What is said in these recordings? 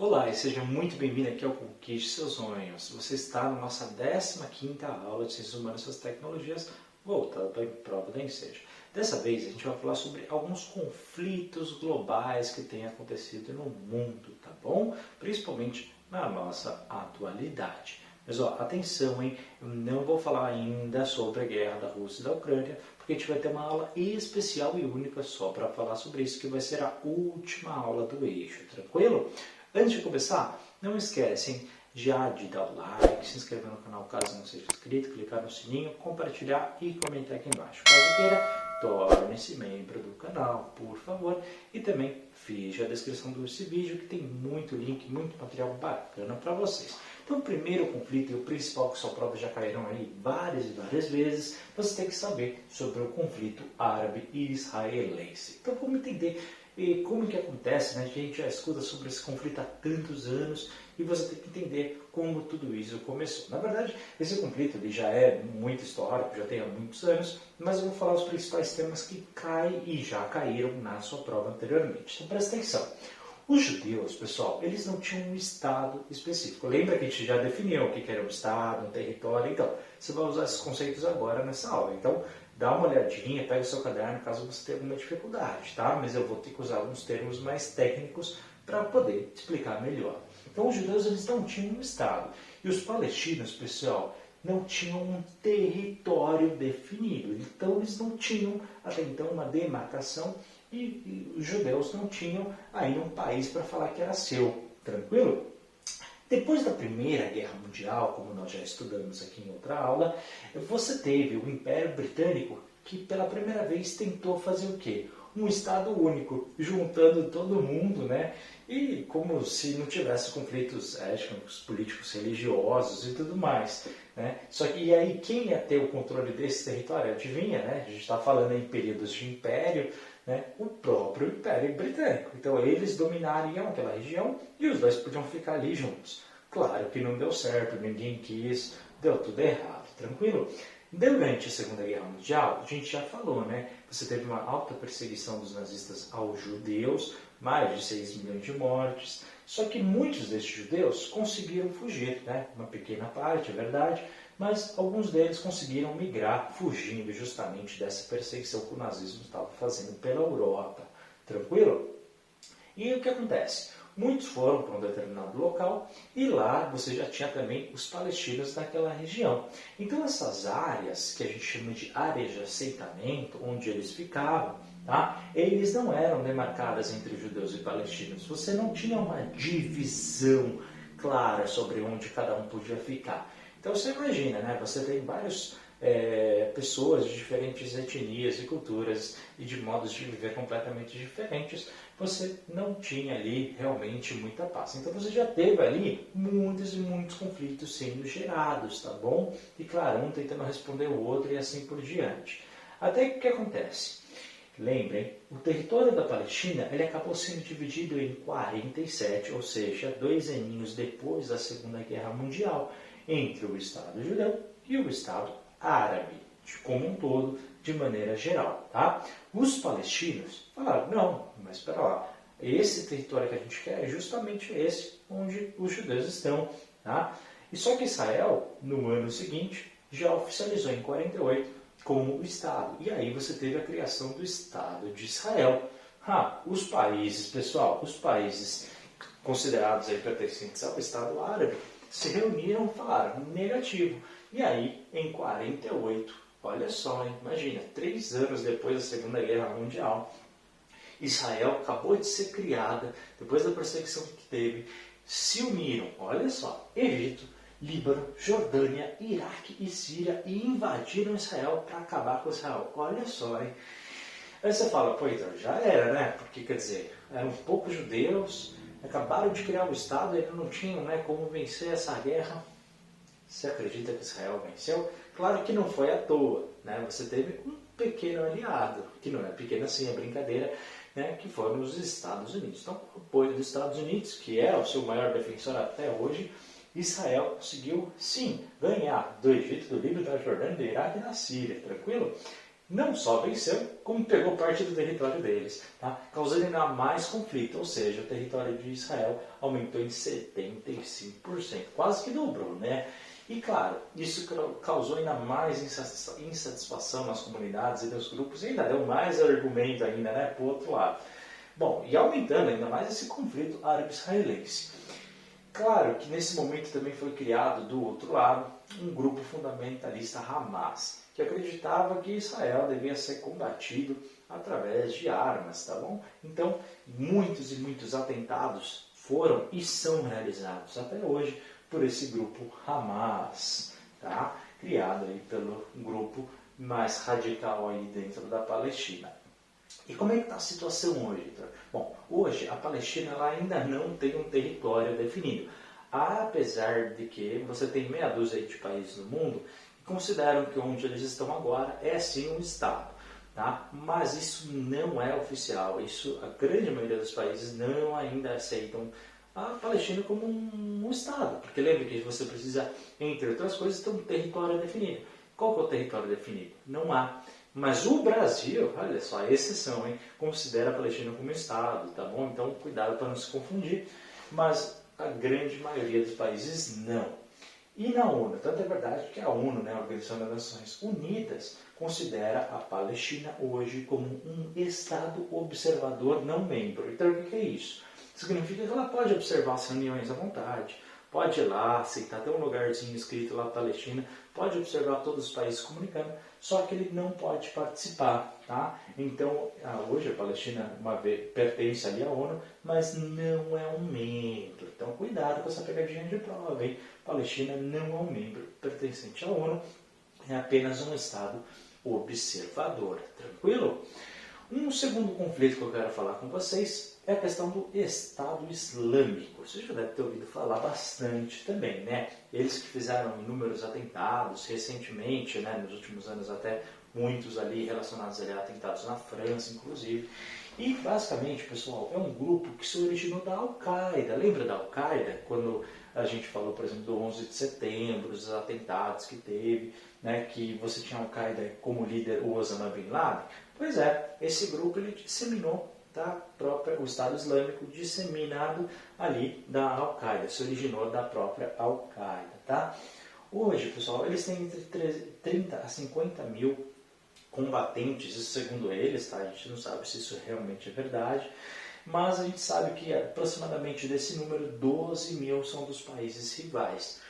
Olá e seja muito bem-vindo aqui ao Conquiste Seus Sonhos. Você está na nossa 15ª aula de Ciências Humanas e Suas Tecnologias voltada para a prova da Ensejo. Dessa vez a gente vai falar sobre alguns conflitos globais que têm acontecido no mundo, tá bom? Principalmente na nossa atualidade. Mas ó, atenção, hein? Eu não vou falar ainda sobre a guerra da Rússia e da Ucrânia, porque a gente vai ter uma aula especial e única só para falar sobre isso, que vai ser a última aula do eixo, tranquilo? Antes de começar, não esquecem já de dar o like, se inscrever no canal caso não seja inscrito, clicar no sininho, compartilhar e comentar aqui embaixo. Caso queira, torne-se membro do canal, por favor. E também veja a descrição desse vídeo que tem muito link, muito material bacana para vocês. Então o primeiro conflito e o principal, que sua prova já caíram aí várias e várias vezes, você tem que saber sobre o conflito árabe e israelense. Então vamos entender como que acontece, né? A gente já escuta sobre esse conflito há tantos anos e você tem que entender como tudo isso começou. Na verdade, esse conflito ele já é muito histórico, já tem há muitos anos, mas eu vou falar os principais temas que caem e já caíram na sua prova anteriormente. Então presta atenção. Os judeus, pessoal, eles não tinham um estado específico. Lembra que a gente já definiu o que era um estado, um território? Então, você vai usar esses conceitos agora nessa aula. Então, dá uma olhadinha, pega o seu caderno caso você tenha alguma dificuldade, tá? Mas eu vou ter que usar alguns termos mais técnicos para poder explicar melhor. Então, os judeus eles não tinham um estado. E os palestinos, pessoal, não tinham um território definido. Então, eles não tinham, até então, uma demarcação e os judeus não tinham ainda um país para falar que era seu. Tranquilo? Depois da Primeira Guerra Mundial, como nós já estudamos aqui em outra aula, você teve o Império Britânico que pela primeira vez tentou fazer o quê? Um Estado único, juntando todo mundo, né? E como se não tivesse conflitos étnicos, políticos, religiosos e tudo mais. Né? Só que e aí quem ia ter o controle desse território? Adivinha, né? A gente está falando em períodos de império, né? O próprio Império Britânico. Então eles dominariam aquela região e os dois podiam ficar ali juntos. Claro que não deu certo, ninguém quis, deu tudo errado, tranquilo? Durante a Segunda Guerra Mundial, a gente já falou, né? Você teve uma alta perseguição dos nazistas aos judeus, mais de 6 milhões de mortes. Só que muitos desses judeus conseguiram fugir, né? Uma pequena parte, é verdade, mas alguns deles conseguiram migrar, fugindo justamente dessa perseguição que o nazismo estava fazendo pela Europa. Tranquilo? E o que acontece? Muitos foram para um determinado local e lá você já tinha também os palestinos naquela região. Então essas áreas, que a gente chama de áreas de assentamento, onde eles ficavam, tá? Eles não eram demarcadas entre judeus e palestinos. Você não tinha uma divisão clara sobre onde cada um podia ficar. Então você imagina, né? Você tem vários pessoas de diferentes etnias e culturas e de modos de viver completamente diferentes, você não tinha ali realmente muita paz. Então você já teve ali muitos e muitos conflitos sendo gerados, tá bom? E claro, um tentando responder o outro e assim por diante. Até que o que acontece? Lembrem, o território da Palestina ele acabou sendo dividido em 47, ou seja, 2 aninhos depois da Segunda Guerra Mundial, entre o Estado judeu e o Estado árabe, como um todo, de maneira geral. Tá? Os palestinos falaram, não, mas espera lá, esse território que a gente quer é justamente esse onde os judeus estão. Tá? E só que Israel, no ano seguinte, já oficializou em 48 como Estado. E aí você teve a criação do Estado de Israel. Os países, pessoal, os países considerados aí pertencentes ao Estado árabe, se reuniram e falaram negativo. E aí, em 48, olha só, hein? Imagina, 3 anos depois da Segunda Guerra Mundial, Israel acabou de ser criada, depois da perseguição que teve, se uniram, olha só, Egito, Líbano, Jordânia, Iraque e Síria e invadiram Israel para acabar com Israel. Olha só, hein? Aí você fala, pô, então já era, né? Porque, quer dizer, eram poucos judeus, acabaram de criar o Estado e eles não tinham, né, como vencer essa guerra. Você acredita que Israel venceu? Claro que não foi à toa, né? Você teve um pequeno aliado, que não é pequeno assim, é brincadeira, né? Que foram os Estados Unidos. Então, o apoio dos Estados Unidos, que é o seu maior defensor até hoje, Israel conseguiu, sim, ganhar do Egito, do Líbano, da Jordânia, do Iraque e da Síria, tranquilo? não só venceu, como pegou parte do território deles, tá? Causando ainda mais conflito, ou seja, o território de Israel aumentou em 75%, quase que dobrou, né? E claro, isso causou ainda mais insatisfação nas comunidades e nos grupos, e ainda deu mais argumento ainda, né, para o outro lado. Bom, e aumentando ainda mais esse conflito árabe-israelense. Claro que nesse momento também foi criado, do outro lado, um grupo fundamentalista Hamas, que acreditava que Israel devia ser combatido através de armas, tá bom? Então, muitos e muitos atentados foram e são realizados até hoje por esse grupo Hamas, tá? Criado aí pelo grupo mais radical aí dentro da Palestina. E como é que está a situação hoje, Vitor? Bom, hoje a Palestina ela ainda não tem um território definido, apesar de que você tem meia dúzia de países no mundo que consideram que onde eles estão agora é sim um Estado. Tá? Mas isso não é oficial, isso a grande maioria dos países não ainda aceitam a Palestina como um Estado, porque lembre que você precisa, entre outras coisas, ter um território definido. Qual que é o território definido? Não há. Mas o Brasil, olha só, a exceção, hein, considera a Palestina como Estado, tá bom? Então, cuidado para não se confundir, mas a grande maioria dos países não. E na ONU, tanto é verdade que a ONU, né, a Organização das Nações Unidas, considera a Palestina hoje como um Estado observador não membro. Então, o que é isso? Significa que ela pode observar as reuniões à vontade, pode ir lá, aceitar, tem um lugarzinho escrito lá Palestina, pode observar todos os países comunicando, só que ele não pode participar, tá? Então, hoje a Palestina pertence ali à ONU, mas não é um membro. Então, cuidado com essa pegadinha de prova, hein? Palestina não é um membro pertencente à ONU, é apenas um Estado observador, tranquilo? Um segundo conflito que eu quero falar com vocês é a questão do Estado Islâmico. Você já deve ter ouvido falar bastante também, né? Eles que fizeram inúmeros atentados recentemente, né? Nos últimos anos até muitos ali relacionados a atentados na França, inclusive. E basicamente, pessoal, é um grupo que se originou da Al-Qaeda. Lembra da Al-Qaeda? Quando a gente falou, por exemplo, do 11 de setembro, dos atentados que teve, né, que você tinha a Al-Qaeda como líder o Osama Bin Laden. Pois é, esse grupo ele disseminou o Estado Islâmico disseminado ali da Al-Qaeda, se originou da própria Al-Qaeda, tá? Hoje, pessoal, eles têm entre 30 a 50 mil combatentes, isso segundo eles, tá? A gente não sabe se isso realmente é verdade, mas a gente sabe que aproximadamente desse número, 12 mil são dos países rivais.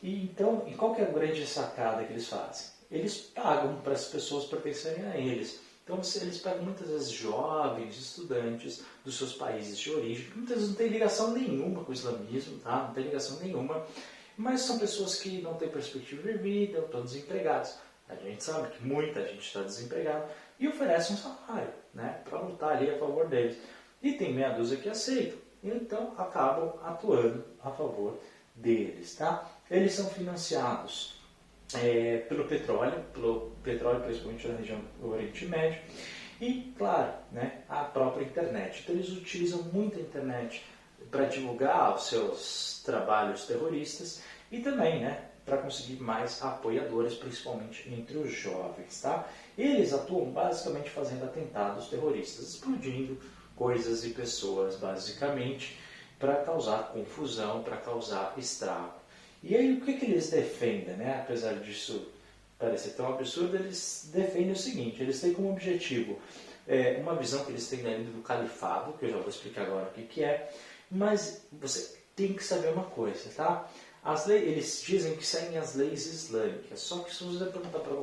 E então, e qual que é a grande sacada que eles fazem? Eles pagam para as pessoas pertencerem a eles. Então eles pegam muitas vezes jovens, estudantes dos seus países de origem, que muitas vezes não tem ligação nenhuma com o islamismo, tá? Não tem ligação nenhuma, mas são pessoas que não têm perspectiva de vida, estão desempregados. A gente sabe que muita gente está desempregada e oferece um salário, né, para lutar ali a favor deles. E tem meia dúzia que aceitam, então acabam atuando a favor deles, tá? Eles são financiados pelo petróleo principalmente na região do Oriente Médio, e, claro, né, a própria internet. Então eles utilizam muito a internet para divulgar os seus trabalhos terroristas e também, né, para conseguir mais apoiadores, principalmente entre os jovens. Tá? Eles atuam basicamente fazendo atentados terroristas, explodindo coisas e pessoas, basicamente, para causar confusão, para causar estrago. E aí o que eles defendem, né? Apesar disso parecer tão absurdo, eles defendem o seguinte, eles têm como objetivo uma visão que eles têm ainda do califado, que eu já vou explicar agora o que é, mas você tem que saber uma coisa, tá? Eles dizem que seguem as leis islâmicas, só que se você perguntar para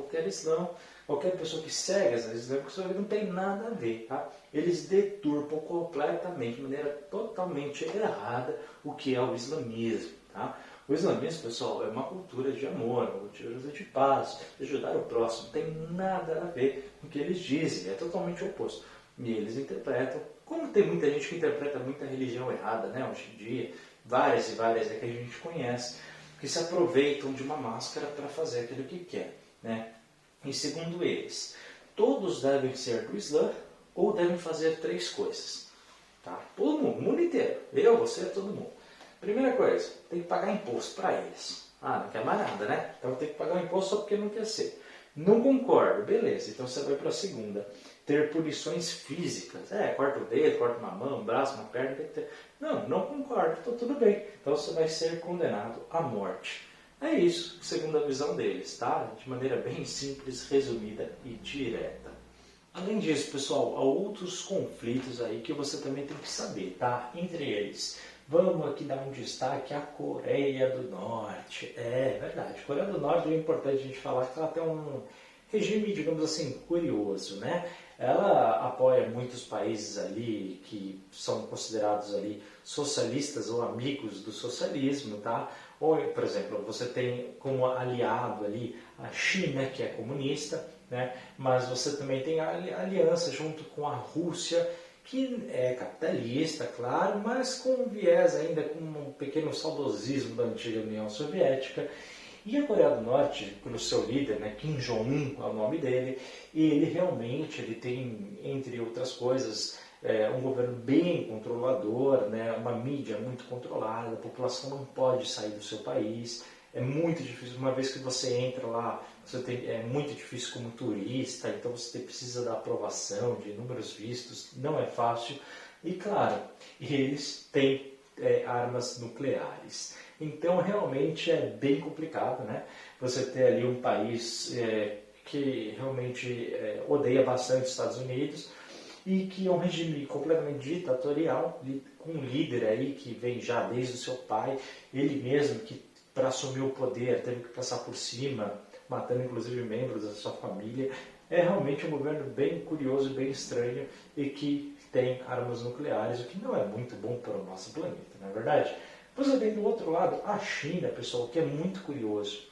qualquer pessoa que segue as leis islâmicas, você vai ver que não tem nada a ver, tá? Eles deturpam completamente, de maneira totalmente errada, o que é o islamismo, tá? O islamismo, pessoal, é uma cultura de amor, uma cultura de paz, de ajudar o próximo. Não tem nada a ver com o que eles dizem, é totalmente o oposto. E eles interpretam, como tem muita gente que interpreta muita religião errada, né, hoje em dia, várias e várias que a gente conhece, que se aproveitam de uma máscara para fazer aquilo que quer, né? E segundo eles, todos devem ser do Islã ou devem fazer 3 coisas. Tá? Todo mundo, o mundo inteiro. Eu, você, todo mundo. Primeira coisa, tem que pagar imposto para eles. Não quer mais nada, né? Então tem que pagar o imposto só porque não quer ser. Não concordo, beleza, então você vai para a segunda. Ter punições físicas, corta o dedo, corta uma mão, um braço, uma perna, tem que ter. Não, não concordo, então tudo bem. Então você vai ser condenado à morte. É isso, segundo a visão deles, tá? De maneira bem simples, resumida e direta. Além disso, pessoal, há outros conflitos aí que você também tem que saber, tá? Entre eles, vamos aqui dar um destaque à Coreia do Norte. É verdade, Coreia do Norte é importante a gente falar que ela tem um regime, digamos assim, curioso, né? Ela apoia muitos países ali que são considerados ali socialistas ou amigos do socialismo, tá? Ou, por exemplo, você tem como aliado ali a China, que é comunista, né? Mas você também tem a aliança junto com a Rússia, que é capitalista, claro, mas com um viés ainda, com um pequeno saudosismo da antiga União Soviética. E a Coreia do Norte, pelo seu líder, né, Kim Jong-un é o nome dele, e ele realmente ele tem, entre outras coisas, um governo bem controlador, né, uma mídia muito controlada, a população não pode sair do seu país, é muito difícil, uma vez que você entra lá, é muito difícil como turista, então você precisa da aprovação de inúmeros vistos, não é fácil, e claro, eles têm armas nucleares. Então, realmente é bem complicado, né? Você ter ali um país que realmente odeia bastante os Estados Unidos e que é um regime completamente ditatorial, com um líder aí que vem já desde o seu pai, ele mesmo que para assumir o poder teve que passar por cima, matando inclusive membros da sua família. É realmente um governo bem curioso, bem estranho e que tem armas nucleares, o que não é muito bom para o nosso planeta, não é verdade? Você tem do outro lado a China, pessoal, que é muito curioso.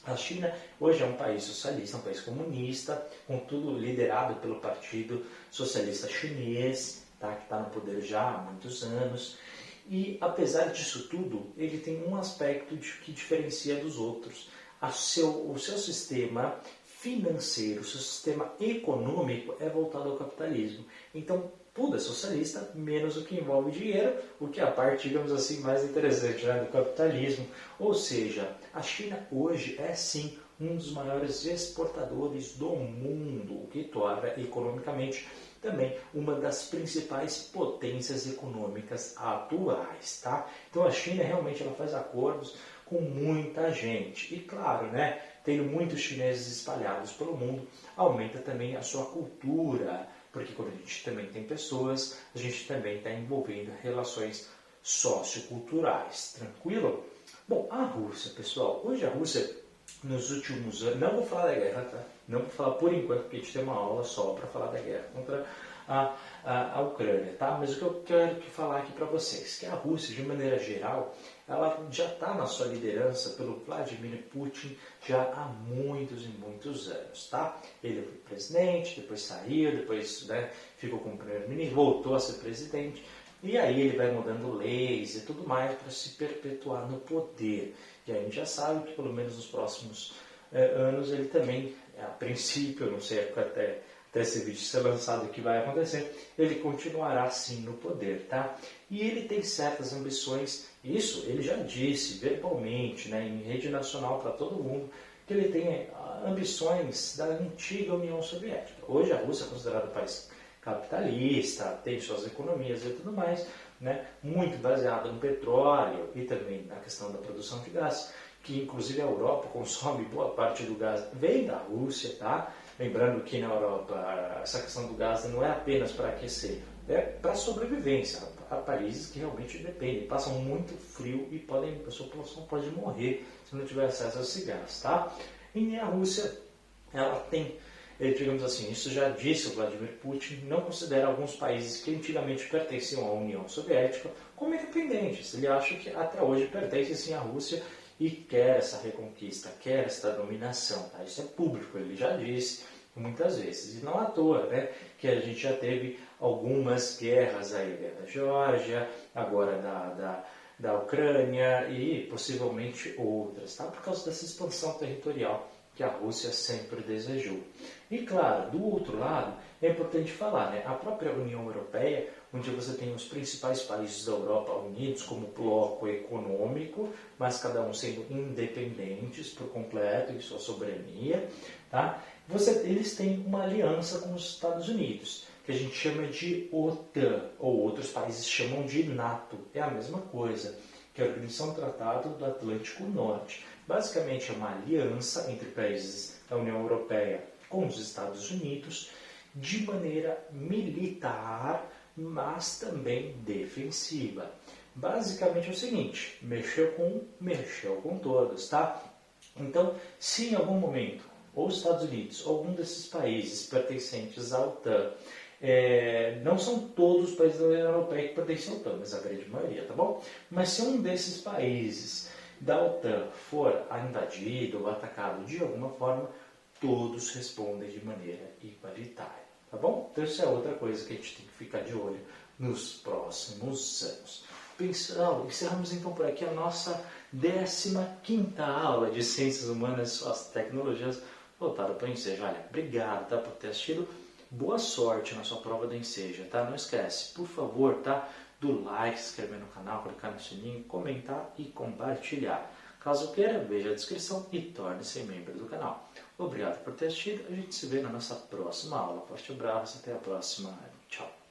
A China hoje é um país socialista, um país comunista, contudo liderado pelo Partido Socialista Chinês, tá, que está no poder já há muitos anos. E apesar disso tudo, ele tem um aspecto que diferencia dos outros. O seu sistema financeiro, o seu sistema econômico é voltado ao capitalismo. Então, tudo é socialista, menos o que envolve dinheiro, o que é a parte, digamos assim, mais interessante, né, do capitalismo. Ou seja, a China hoje é sim um dos maiores exportadores do mundo, o que torna economicamente também uma das principais potências econômicas atuais, tá? Então a China realmente ela faz acordos com muita gente. E claro, né, tendo muitos chineses espalhados pelo mundo, aumenta também a sua cultura, porque quando a gente também tem pessoas, a gente também está envolvendo relações socioculturais. Tranquilo? Bom, a Rússia, pessoal, hoje a Rússia, nos últimos anos, não vou falar da guerra, tá? Não vou falar por enquanto, porque a gente tem uma aula só para falar da guerra contra a Ucrânia, tá? Mas o que eu quero falar aqui para vocês, que a Rússia, de maneira geral, ela já está na sua liderança pelo Vladimir Putin já há muitos e muitos anos, tá? Ele foi presidente, depois saiu, depois ficou como primeiro-ministro, voltou a ser presidente, e aí ele vai mudando leis e tudo mais para se perpetuar no poder. E a gente já sabe que pelo menos nos próximos anos ele também, a princípio, eu não sei até esse vídeo ser lançado o que vai acontecer, ele continuará sim no poder, tá? E ele tem certas ambições, isso ele já disse verbalmente, né, em rede nacional para todo mundo, que ele tem ambições da antiga União Soviética. Hoje a Rússia é considerada um país capitalista, tem suas economias e tudo mais, né, muito baseada no petróleo e também na questão da produção de gás, que inclusive a Europa consome boa parte do gás, vem da Rússia, tá? Lembrando que na Europa essa questão do gás não é apenas para aquecer, é para sobrevivência. Há países que realmente dependem, passam muito frio e a sua população pode morrer se não tiver acesso a esse gás, tá? E a Rússia, ela tem, digamos assim, isso já disse o Vladimir Putin, não considera alguns países que antigamente pertenciam à União Soviética como independentes. Ele acha que até hoje pertence sim à Rússia e quer essa reconquista, quer essa dominação. Tá? Isso é público, ele já disse muitas vezes. E não à toa, né, que a gente já teve algumas guerras aí, guerra da Geórgia, agora da Ucrânia e possivelmente outras, tá? Por causa dessa expansão territorial que a Rússia sempre desejou. E claro, do outro lado, é importante falar, né, a própria União Europeia onde você tem os principais países da Europa unidos como bloco econômico, mas cada um sendo independentes por completo em sua soberania. Tá? Eles têm uma aliança com os Estados Unidos, que a gente chama de OTAN, ou outros países chamam de NATO. É a mesma coisa, que é a Organização do Tratado do Atlântico Norte. Basicamente é uma aliança entre países da União Europeia com os Estados Unidos, de maneira militar, mas também defensiva. Basicamente é o seguinte, mexeu com todos, tá? Então, se em algum momento, ou os Estados Unidos, ou algum desses países pertencentes à OTAN, não são todos os países da União Europeia que pertencem à OTAN, mas a grande maioria, tá bom? Mas se um desses países da OTAN for invadido ou atacado de alguma forma, todos respondem de maneira igualitária, tá bom? Então isso é outra coisa que a gente tem que ficar de olho nos próximos anos. Pessoal, encerramos então por aqui a nossa 15ª aula de Ciências Humanas e Suas Tecnologias voltada para o Enseja. Olha, obrigado, tá, por ter assistido. Boa sorte na sua prova do Enseja, tá? Não esquece, por favor, tá? Do like, se inscrever no canal, clicar no sininho, comentar e compartilhar. Caso queira, veja a descrição e torne-se membro do canal. Obrigado por ter assistido. A gente se vê na nossa próxima aula. Forte abraço, até a próxima. Tchau.